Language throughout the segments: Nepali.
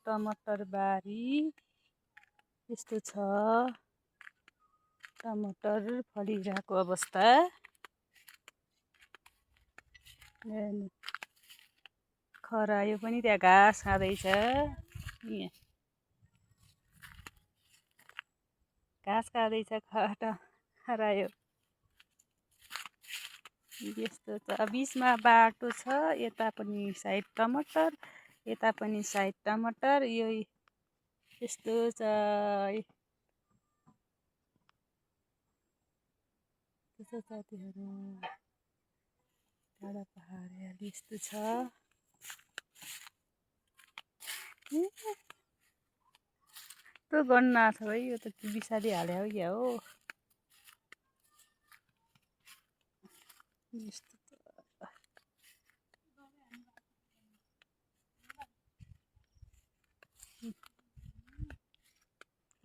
टमाटर बारी यस्तो छ। टमाटर फलिरहेको अवस्था। खरायो पनि त्यहाँ घाँस खाँदैछ। यहाँ घाँस खाँदैछ खरायो। यस्तो छ। बिचमा बाटो छ। यता पनि साइड टमाटर, यता पनि साइड टमाटर। यो यस्तो छ। त्यस्तो साथीहरू टाढा पहाड यस्तो छ। त्यो गर्न आएको छ भाइ। यो त बिसारी हाल्यो हो क्या हो।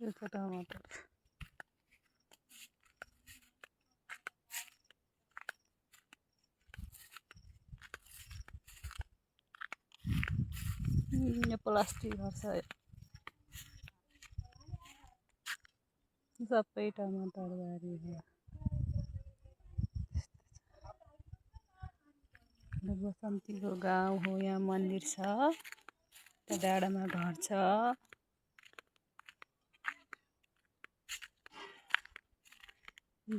यस्तो टमाटर यो प्लास्टिक गर्छ। सबै टमाटर बारी हो। बसन्तीको गाउँ हो। यहाँ मन्दिर छ। डाँडामा घर छ।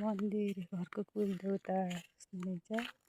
मन्दिर घरको कुल देउता हुनुहुन्छ।